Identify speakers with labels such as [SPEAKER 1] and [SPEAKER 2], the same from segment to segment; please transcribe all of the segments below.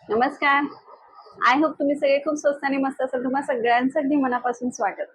[SPEAKER 1] नमस्कार. I hope तुम्ही सगळे खूप स्वस्त आणि मस्त असाल. तुम्हा सगळ्यांचं अगदी मनापासून स्वागत.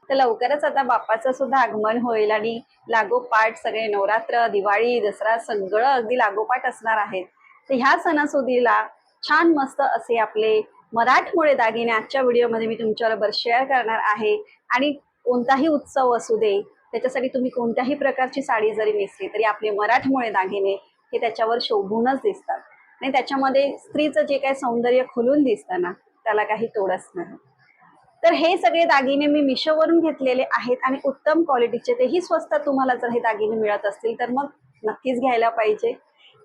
[SPEAKER 1] तर लवकरच आता बाप्पाचं सुद्धा आगमन होईल आणि लागोपाठ सगळे नवरात्र, दिवाळी, दसरा सगळं अगदी लागोपाठ असणार आहेत. तर ह्या सणासुदीला छान मस्त असे आपले मराठमोळे दागिने आजच्या व्हिडिओमध्ये मी तुमच्याबरोबर शेअर करणार आहे. आणि कोणताही उत्सव असू दे, त्याच्यासाठी तुम्ही कोणत्याही प्रकारची साडी जरी नेसली तरी आपले मराठमोळे दागिने हे त्याच्यावर शोभूनच दिसतात. आणि त्याच्यामध्ये स्त्रीचं जे काही सौंदर्य खुलून दिसतं ना, त्याला काही तोडच नाही. तर हे सगळे दागिने मी मिशोवरून घेतलेले आहेत आणि उत्तम क्वालिटीचे, तेही स्वस्त तुम्हाला जर हे दागिने मिळत असतील तर मग नक्कीच घ्यायला पाहिजे.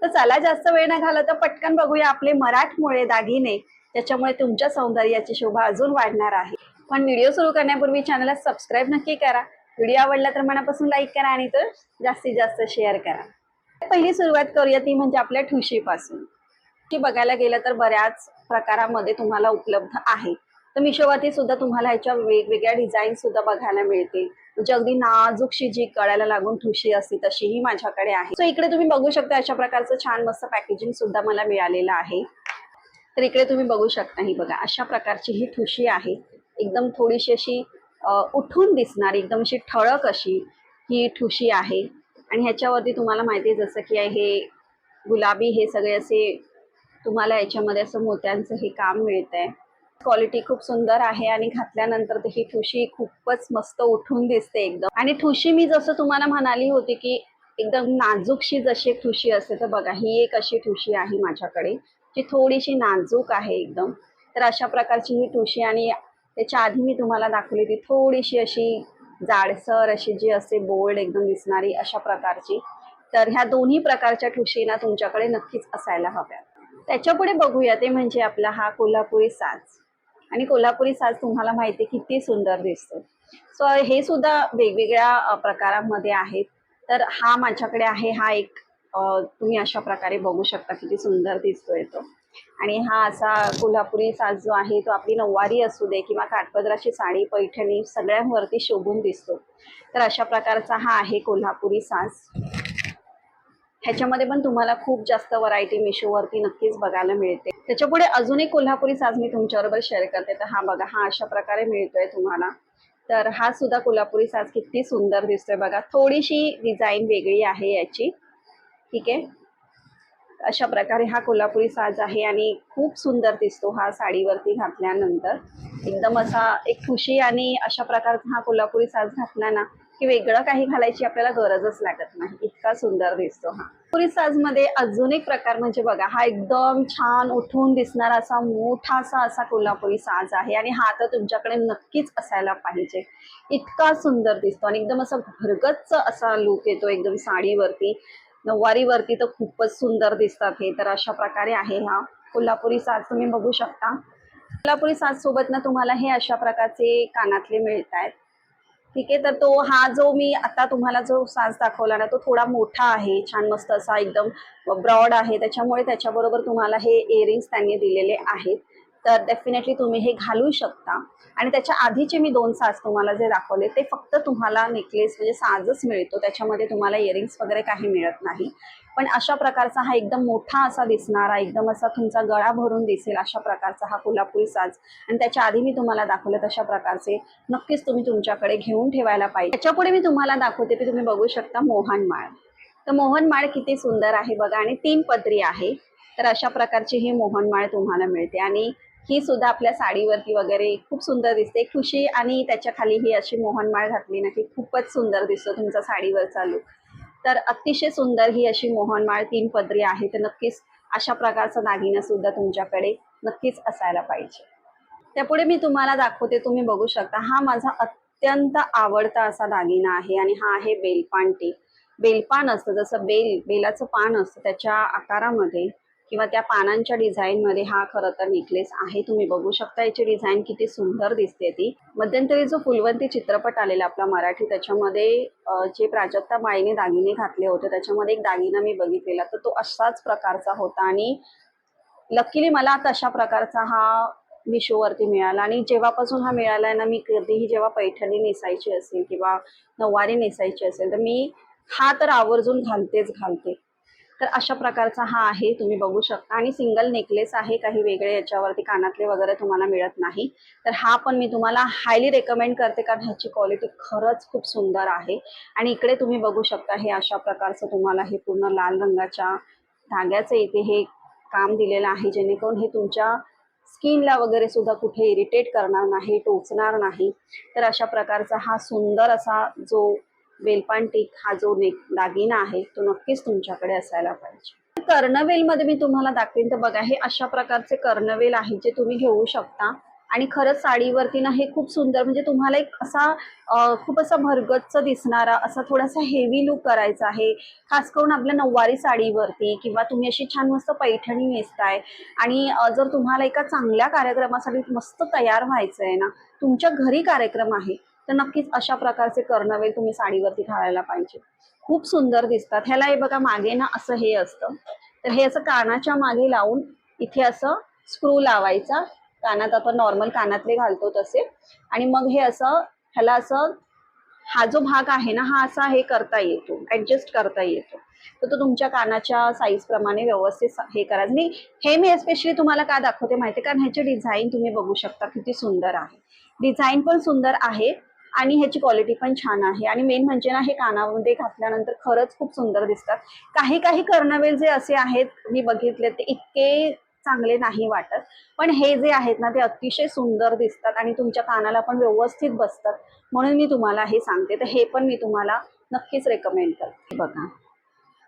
[SPEAKER 1] तर चला जास्त वेळ न घालवता पटकन बघूया आपले मराठमोळे दागिने, त्याच्यामुळे तुमच्या सौंदर्याची शोभा अजून वाढणार आहे. पण व्हिडिओ सुरू करण्यापूर्वी चॅनलला सबस्क्राईब नक्की करा. व्हिडिओ आवडला तर मनापासून लाईक करा आणि तर जास्तीत जास्त शेअर करा. पहिली सुरुवात करूया ती म्हणजे आपल्या ठुशीपासून. की बघायला गेलं तर बऱ्याच प्रकारामध्ये तुम्हाला उपलब्ध आहे. तर मिशोवरती सुद्धा तुम्हाला ह्याच्या वेगवेगळ्या डिझाईन सुद्धा बघायला मिळतील. म्हणजे अगदी नाजूकशी जी गळ्याला लागून ठुशी असते तशीही माझ्याकडे आहे. सो इकडे तुम्ही बघू शकता अशा प्रकारचं छान मस्त पॅकेजिंग सुद्धा मला मिळालेलं आहे. तर इकडे तुम्ही बघू शकता, ही बघा अशा प्रकारची ही ठुशी आहे. एकदम थोडीशी अशी उठून दिसणारी, एकदम अशी ठळक अशी ही ठुशी आहे. आणि ह्याच्यावरती तुम्हाला माहिती आहे जसं की हे गुलाबी हे सगळे असे तुम्हाला याच्यामध्ये असं मोत्यांचं हे काम मिळतंय. क्वालिटी खूप सुंदर आहे आणि घातल्यानंतर ही ठुशी खूपच मस्त उठून दिसते एकदम. आणि ठुशी मी जसं तुम्हाला म्हणाली होती की एकदम नाजूकशी जशी ठुशी असते, तर बघा ही एक अशी ठुशी आहे माझ्याकडे जी थोडीशी नाजूक आहे एकदम. तर अशा प्रकारची ही ठुशी, आणि त्याच्या आधी मी तुम्हाला दाखवली ती थोडीशी अशी जाडसर अशी जी असते बोल्ड एकदम दिसणारी अशा प्रकारची. तर ह्या दोन्ही प्रकारच्या ठुशी ना तुमच्याकडे नक्कीच असायला हव्या. त्याच्यापुढे बघूया ते म्हणजे आपला हा कोल्हापुरी साज. आणि कोल्हापुरी साज तुम्हाला माहिती आहे किती सुंदर दिसतो. सो हे सुद्धा वेगवेगळ्या प्रकारांमध्ये आहेत. तर हा माझ्याकडे आहे. हा एक तुम्ही अशा प्रकारे बघू शकता किती सुंदर दिसतोय तो. आणि हा असा कोल्हापुरी साज जो आहे तो आपली नऊवारी असू दे किंवा काठपदराची साडी, पैठणी सगळ्यांवरती शोभून दिसतो. तर अशा प्रकारचा हा आहे कोल्हापुरी साज. ह्याच्यामध्ये पण तुम्हाला खूप जास्त व्हरायटी मिशोवरती नक्कीच बघायला मिळते. त्याच्यापुढे अजून एक कोल्हापुरी साज मी तुमच्याबरोबर शेअर करते. तर हा बघा, हा अशा प्रकारे मिळतोय तुम्हाला. तर हा सुद्धा कोल्हापुरी साज किती सुंदर दिसतोय बघा. थोडीशी डिझाईन वेगळी आहे याची. ठीक आहे. अशा प्रकारे हा कोल्हापुरी साज आहे आणि खूप सुंदर दिसतो हा साडीवरती घातल्यानंतर. एकदम असा एक ठुशी आणि अशा प्रकारचा हा कोल्हापुरी साज घातला ना की वेगळं काही घालायची आपल्याला गरजच लागत नाही, इतका सुंदर दिसतो हा. कोल्हापुरी साज मध्ये अजून एक प्रकार म्हणजे बघा, हा एकदम छान उठून दिसणारा असा मोठासा असा कोल्हापुरी साज आहे. आणि हा तर तुमच्याकडे नक्कीच असायला पाहिजे, इतका सुंदर दिसतो आणि एकदम असा भरगच्च असा लुक येतो एकदम साडीवरती. नऊवारीवरती तर खूपच सुंदर दिसतात हे. तर अशा प्रकारे आहे हा कोल्हापुरी साज, तुम्ही बघू शकता. कोल्हापुरी साज सोबत ना तुम्हाला हे अशा प्रकारचे कानातले मिळत आहेत. ठीक आहे. तर तो हा जो मी आता तुम्हाला जो साज दाखवला ना तो थोडा मोठा आहे, छान मस्त असा एकदम ब्रॉड आहे. त्याच्यामुळे त्याच्याबरोबर तुम्हाला हे इयरिंग्स त्यांनी दिलेले आहेत. तर डेफिनेटली तुम्ही हे घालू शकता. आणि त्याच्या आधीचे मी 2 साज तुम्हाला जे दाखवले ते फक्त तुम्हाला नेकलेस म्हणजे साजच मिळतो, त्याच्यामध्ये तुम्हाला इयरिंग्स वगैरे काही मिळत नाही. पण अशा प्रकारचा हा एकदम मोठा असा दिसणारा, एकदम असा तुमचा गळा भरून दिसेल अशा प्रकारचा हा कोल्हापुरी साज. आणि त्याच्या आधी मी तुम्हाला दाखवले तशा प्रकारचे नक्कीच तुम्ही तुमच्याकडे घेऊन ठेवायला पाहिजे. त्याच्यापुढे मी तुम्हाला दाखवते ते तुम्ही बघू शकता मोहनमाळ. तर मोहनमाळ किती सुंदर आहे बघा आणि 3 पदरी आहे. तर अशा प्रकारची ही मोहनमाळ तुम्हाला मिळते आणि ही सुद्धा आपल्या साडीवरती वगैरे खूप सुंदर दिसते. खुशी आणि त्याच्या खाली ही अशी मोहनमाळ घातली ना की खूपच सुंदर दिसतो तुमचा साडीवरचा लुक. तर अतिशय सुंदर ही अशी मोहनमाळ 3 पदरी आहे. तर नक्कीच अशा प्रकारचा दागिना सुद्धा तुमच्याकडे नक्कीच असायला पाहिजे. त्यापुढे मी तुम्हाला दाखवते, तुम्ही बघू शकता. हा माझा अत्यंत आवडता असा दागिना आहे आणि हा आहे बेलपान टिक. बेलपान असतं जसं बेलाचं पान असतं त्याच्या आकारामध्ये किंवा त्या पानांच्या डिझाईनमध्ये हा खरं तर नेकलेस आहे. तुम्ही बघू शकता याची डिझाईन किती सुंदर दिसते ती. मध्यंतरी जो फुलवंती चित्रपट आलेला आपला मराठी, त्याच्यामध्ये जे प्राजक्ता माळीने दागिने घातले होते त्याच्यामध्ये एक दागिना मी बघितलेला, तर तो असाच प्रकारचा होता. आणि लकीली मला तशा प्रकारचा हा मिशोवरती मिळाला. आणि जेव्हापासून हा मिळाला आहे ना, मी कधीही जेव्हा पैठणी नेसायची असेल किंवा नऊवारी नेसायची असेल तर मी हा तर आवर्जून घालतेच घालते. तर अशा प्रकारचा हा आहे, तुम्ही बघू शकता. आणि सिंगल नेकलेस आहे, काही वेगळे याच्यावरती कानातले वगैरे तुम्हाला मिळत नाही. तर हा पण मी तुम्हाला हायली रेकमेंड करते, कारण ह्याची क्वालिटी खरंच खूप सुंदर आहे. आणि इकडे तुम्ही बघू शकता, हे अशा प्रकारचं तुम्हाला हे पूर्ण लाल रंगाच्या धाग्याचं इथे हे काम दिलेलं आहे, जेणेकरून हे तुमच्या स्किनला वगैरे सुद्धा कुठे इरिटेट करणार नाही, टोचणार नाही. तर अशा प्रकारचा हा सुंदर असा जो वेलपान टिक हा जो दागिना आहे तो नक्कीच तुमच्याकडे असायला पाहिजे. कर्णवेल मध्ये मी तुम्हाला दाखवेन. तर बघा, हे अशा प्रकारचे कर्णवेल आहे जे तुम्ही घेऊ शकता. आणि खरंच साडीवरती ना हे खूप सुंदर, म्हणजे तुम्हाला एक असा खूप असा भरगच्च दिसणारा असा थोडासा हेवी लुक करायचा आहे, खास करून आपल्या नऊवारी साडीवरती. किंवा तुम्ही अशी छान मस्त पैठणी नेसताय आणि जर तुम्हाला एका चांगल्या कार्यक्रमासाठी मस्त तयार व्हायचं आहे ना, तुमच्या घरी कार्यक्रम आहे, तर नक्कीच अशा प्रकारचे कर्णवेल तुम्ही साडीवरती घालायला पाहिजे. खूप सुंदर दिसतात. ह्याला हे बघा, मागे ना असं हे असतं, तर हे असं कानाच्या मागे लावून इथे असं स्क्रू लावायचा, कानात आपण नॉर्मल कानातले घालतो तसे. आणि मग हे असं ह्याला असं, हा जो भाग आहे ना हा असा हे करता येतो, ऍडजस्ट करता येतो. तर तो तुमच्या कानाच्या साईज प्रमाणे व्यवस्थित हे करायचं. आणि हे मी एस्पेशली तुम्हाला का दाखवते माहिती, कारण ह्याचे डिझाईन तुम्ही बघू शकता किती सुंदर आहे. डिझाईन पण सुंदर आहे आणि ह्याची क्वालिटी पण छान आहे. आणि मेन म्हणजे ना, हे कानामध्ये घातल्यानंतर खरंच खूप सुंदर दिसतात. काही काही कर्णवेल जे असे आहेत मी बघितले, ते इतके चांगले नाही वाटत, पण हे जे आहेत ना ते अतिशय सुंदर दिसतात आणि तुमच्या कानाला पण व्यवस्थित बसतात. म्हणून मी तुम्हाला हे सांगते. तर हे पण मी तुम्हाला नक्कीच रेकमेंड करते. बघा,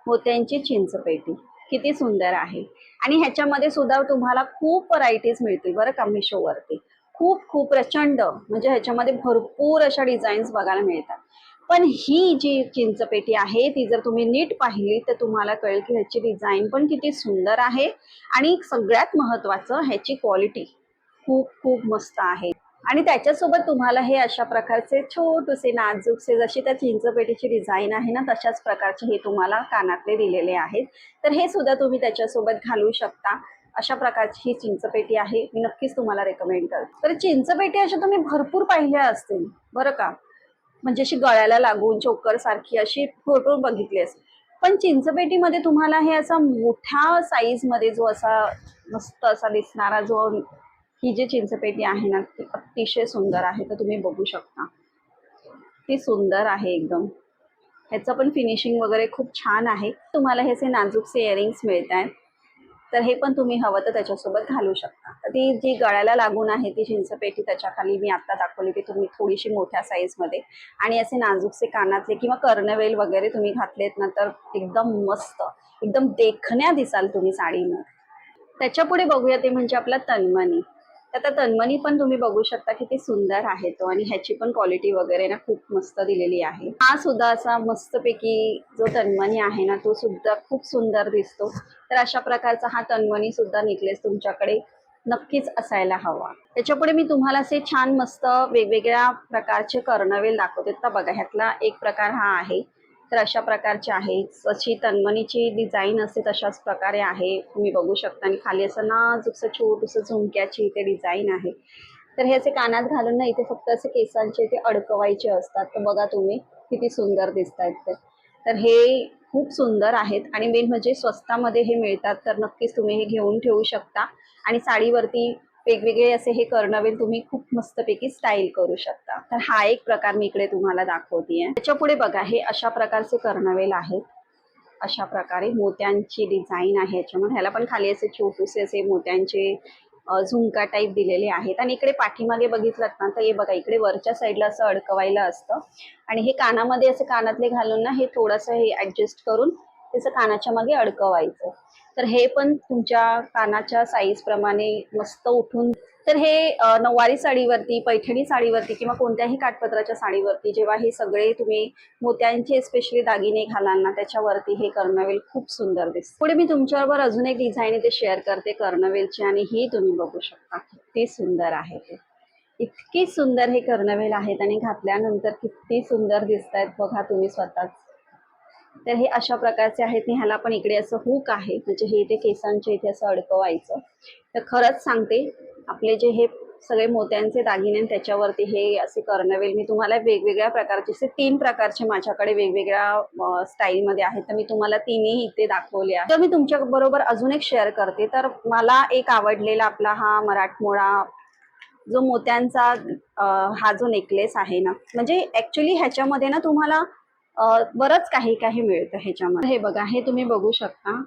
[SPEAKER 1] मोत्यांची चिंचपेटी किती सुंदर आहे. आणि ह्याच्यामध्ये सुद्धा तुम्हाला खूप व्हरायटीज मिळतील बरं का मिशोवरती. खूप खूप प्रचंड, म्हणजे ह्याच्यामध्ये भरपूर अशा डिझाईन्स बघायला मिळतात. पण ही जी चिंचपेटी आहे ती जर तुम्ही नीट पाहिली तर तुम्हाला कळेल की ह्याची डिझाईन पण किती सुंदर आहे. आणि सगळ्यात महत्वाचं, ह्याची क्वालिटी खूप खूप मस्त आहे. आणि त्याच्यासोबत तुम्हाला हे अशा प्रकारचे छोटूसे नाजूकसे, जशी त्या चिंचपेटीची डिझाईन आहे ना तशाच प्रकारचे हे तुम्हाला कानातले दिलेले आहेत. तर हे सुद्धा तुम्ही त्याच्यासोबत घालू शकता. अशा प्रकारची ही चिंचपेटी आहे, मी नक्कीच तुम्हाला रेकमेंड करते. तर चिंचपेटी अशा तुम्ही भरपूर पाहिल्या असतील बरं का, म्हणजे अशी गळ्याला लागून चोकर सारखी अशी फोटो बघितली असेल. पण चिंचपेटीमध्ये तुम्हाला हे असा मोठ्या साईज मध्ये जो असा मस्त असा दिसणारा जो, ही जी चिंचपेटी आहे ना ती अतिशय सुंदर आहे. तर तुम्ही बघू शकता ती सुंदर आहे एकदम. ह्याचं पण फिनिशिंग वगैरे खूप छान आहे. तुम्हाला हे असे नाजूकसे इयरिंग्स मिळत आहेत, तर हे पण तुम्ही हवं तर त्याच्यासोबत घालू शकता. तर ती जी गळ्याला लागून आहे ती चिंचपेटी, त्याच्या खाली मी आता दाखवली ती तुम्ही थोडीशी मोठ्या साईज मध्ये. आणि असे नाजूकसे कानातले किंवा कर्णवेल वगैरे तुम्ही घातलेत ना तर एकदम मस्त, एकदम देखण्या दिसाल तुम्ही साडीमध्ये. त्याच्या पुढे बघूया ते म्हणजे आपला तन्मणी. आता तन्मणी पण तुम्ही बघू शकता किती सुंदर आहे तो, आणि ह्याची पण क्वालिटी वगैरे ना खूप मस्त दिलेली आहे. हा सुद्धा असा मस्तपैकी जो तन्मणी आहे ना तो सुद्धा खूप सुंदर दिसतो. तर अशा प्रकारचा हा तन्मणी सुद्धा नेकलेस तुमच्याकडे नक्कीच असायला हवा. त्याच्यापुढे मी तुम्हाला असे छान मस्त वेगवेगळ्या प्रकारचे कर्णवेल दाखवते. तर बघा, ह्यातला एक प्रकार हा आहे. तर अशा प्रकारचे आहे, जशी तन्मणीची डिझाईन असते तशाच प्रकारे आहे, तुम्ही बघू शकता. आणि खाली असं नाजूकसं छोटूसं झुमक्याची इथे डिझाईन आहे. तर हे असे कानात घालून ना इथे फक्त असे केसांचे इथे अडकवायचे असतात. तर बघा तुम्ही किती सुंदर दिसत आहेत ते. तर हे खूप सुंदर आहेत आणि मेन म्हणजे स्वस्तामध्ये हे मिळतात. तर नक्कीच तुम्ही हे घेऊन ठेवू शकता आणि साडीवरती वेगवेगळे असे हे कर्णवेल तुम्ही खूप मस्तपैकी स्टाईल करू शकता. तर हा एक प्रकार मी इकडे तुम्हाला दाखवतेय. त्याच्या पुढे बघा, हे अशा प्रकारचे कर्णवेल आहेत. अशा प्रकारे मोत्यांची डिझाईन आहे याच्यामध्ये. ह्याला पण खाली असे छोटूसे असे मोत्यांचे झुमका टाईप दिलेले आहेत. आणि इकडे पाठीमागे बघितलं ना तर हे बघा, इकडे वरच्या साईडला असं अडकवायला असतं आणि हे कानामध्ये असे कानातले घालून ना हे थोडंसं हे ऍडजस्ट करून त्याचं कानाच्या मागे अडकवायचं. तर हे पण तुमच्या कानाच्या साईज प्रमाणे मस्त उठून. तर हे नऊवारी साडीवरती, पैठणी साडीवरती किंवा कोणत्याही काठपदराच्या साडीवरती जेव्हा हे सगळे तुम्ही मोत्यांचे स्पेशली दागिने घालाल ना त्याच्यावरती हे कर्णवेल खूप सुंदर दिसते. पुढे मी तुमच्याबरोबर अजून एक डिझाईन इथे शेअर करते कर्णवेलची, आणि ही तुम्ही बघू शकता किती सुंदर आहे ते. इतकी सुंदर हे कर्णवेल आहेत आणि घातल्यानंतर किती सुंदर दिसत आहेत बघा तुम्ही स्वतःच. तर हे अशा प्रकारचे आहेत. ह्याला पण इकडे असं हुक आहे, म्हणजे हे इथे केसांच्या इथे असं अडकवायचं. तर खरंच सांगते, आपले जे हे सगळे मोत्यांचे दागिने आणि त्याच्यावरती हे असे कर्णवेल मी तुम्हाला वेगवेगळ्या प्रकारचे असे 3 प्रकारचे माझ्याकडे वेगवेगळ्या स्टाईलमध्ये आहेत, तर मी तुम्हाला तिन्ही इथे दाखवले आहे. तर मी तुमच्या बरोबर अजून एक शेअर करते. तर मला एक आवडलेला आपला हा मराठमोळा जो मोत्यांचा हा जो नेकलेस आहे ना, म्हणजे ऍक्च्युली ह्याच्यामध्ये ना तुम्हाला बरंच काही काही मिळतं ह्याच्यामध्ये. हे बघा, हे तुम्ही बघू शकता.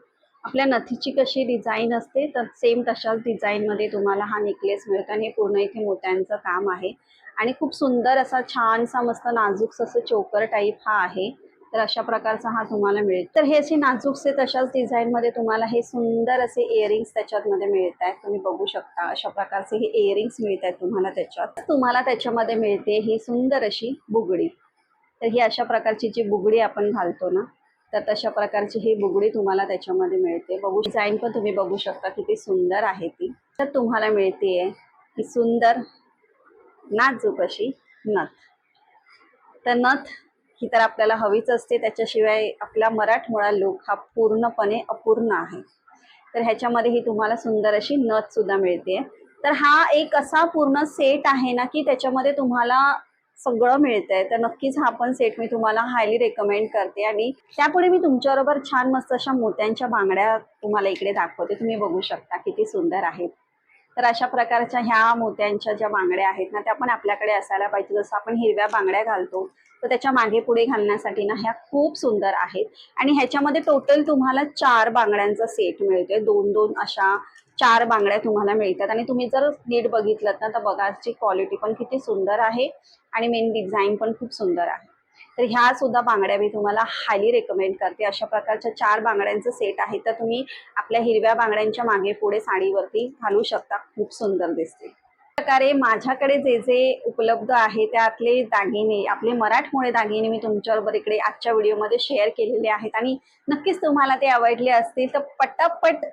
[SPEAKER 1] आपल्या नथीची कशी डिझाईन असते तर सेम तशाच डिझाईन मध्ये तुम्हाला हा नेकलेस मिळतो आणि हे पूर्ण इथे मोत्यांचं काम आहे आणि खूप सुंदर असा छानसा मस्त नाजूक असं चोकर टाईप हा आहे. तर अशा प्रकारचा हा तुम्हाला मिळेल. तर हे असे नाजूकसे तशाच डिझाईन मध्ये तुम्हाला हे सुंदर असे इयरिंग्स त्याच्यामध्ये मिळत आहेत. तुम्ही बघू शकता अशा प्रकारचे हे इयरिंग्स मिळत आहेत तुम्हाला त्याच्यात. तुम्हाला त्याच्यामध्ये मिळते ही सुंदर अशी बुगडी. तर ही अशा प्रकारची जी बुगडी आपण घालतो ना, तर तशा प्रकारची ही बुगडी तुम्हाला त्याच्यामध्ये मिळते. बघू डिझाईन पण तुम्ही बघू शकता किती सुंदर आहे ती. तर तुम्हाला मिळते ही सुंदर नाजूक अशी नथ. तर नथ ही तर आपल्याला हवीच असते, त्याच्याशिवाय आपला मराठमोळा लुक हा पूर्णपणे अपूर्ण आहे. तर ह्याच्यामध्ये ही तुम्हाला सुंदर अशी नथ सुद्धा मिळते. तर हा एक असा पूर्ण सेट आहे ना की त्याच्यामध्ये तुम्हाला सगळं मिळतंय. तर नक्कीच हा पण सेट मी तुम्हाला हायली रेकमेंड करते. आणि त्यापुढे मी तुमच्याबरोबर छान मस्त अशा मोत्यांच्या बांगड्या तुम्हाला इकडे दाखवते. तुम्ही बघू शकता किती सुंदर आहेत. तर अशा प्रकारच्या ह्या मोत्यांच्या ज्या बांगड्या आहेत ना, त्या पण आपल्याकडे असायला पाहिजे. जसं आपण हिरव्या बांगड्या घालतो तर त्याच्या मागे पुढे घालण्यासाठी ना ह्या खूप सुंदर आहेत. आणि ह्याच्यामध्ये टोटल तुम्हाला 4 बांगड्यांचा सेट मिळतोय. 2-2 अशा 4 बांगड्या तुम्हाला मिळतात. आणि तुम्ही जर नीट बघितलं ना तर बघाची क्वालिटी पण किती सुंदर आहे आणि मेन डिझाईन पण खूप सुंदर आहे. तर ह्या सुद्धा बांगड्या मी तुम्हाला हायली रेकमेंड करते. अशा प्रकारच्या 4 बांगड्यांचं सेट आहे. तर तुम्ही आपल्या हिरव्या बांगड्यांच्या मागे पुढे साडीवरती घालू शकता. खूप सुंदर दिसते. प्रकारे माझ्याकडे जे जे उपलब्ध आहे त्यातले दागिने, आपले मराठमोळे दागिने मी तुमच्याबरोबर इकडे आजच्या व्हिडिओमध्ये शेअर केलेले आहेत. आणि नक्कीच तुम्हाला ते आवडले असतील तर पटापट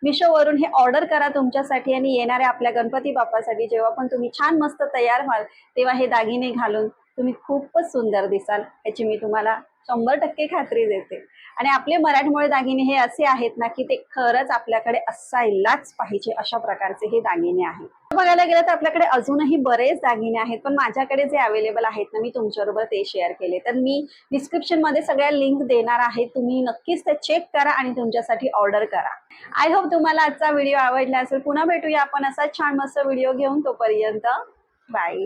[SPEAKER 1] मिशोवरून हे ऑर्डर करा तुमच्यासाठी. आणि येणाऱ्या आपल्या गणपती बाप्पासाठी जेव्हा पण तुम्ही छान मस्त तयार व्हाल तेव्हा हे दागिने घालून तुम्ही खूपच सुंदर दिसाल, याची मी तुम्हाला 100% खात्री देते. आणि आपले मराठमोळे दागिने हे असे आहेत ना की ते खरंच आपल्याकडे असायलाच पाहिजे, अशा प्रकारचे हे दागिने आहेत. बघायला गेलं तर आपल्याकडे अजूनही बरेच दागिने आहेत, पण माझ्याकडे जे अवेलेबल आहेत ना मी तुमच्याबरोबर ते शेअर केले. तर मी डिस्क्रिप्शन मध्ये सगळ्या लिंक देणार आहे. तुम्ही नक्कीच ते चेक करा आणि तुमच्यासाठी ऑर्डर करा. आय होप तुम्हाला आजचा व्हिडिओ आवडला असेल. पुन्हा भेटूया आपण असा छान मस्त व्हिडिओ घेऊन. तोपर्यंत बाय.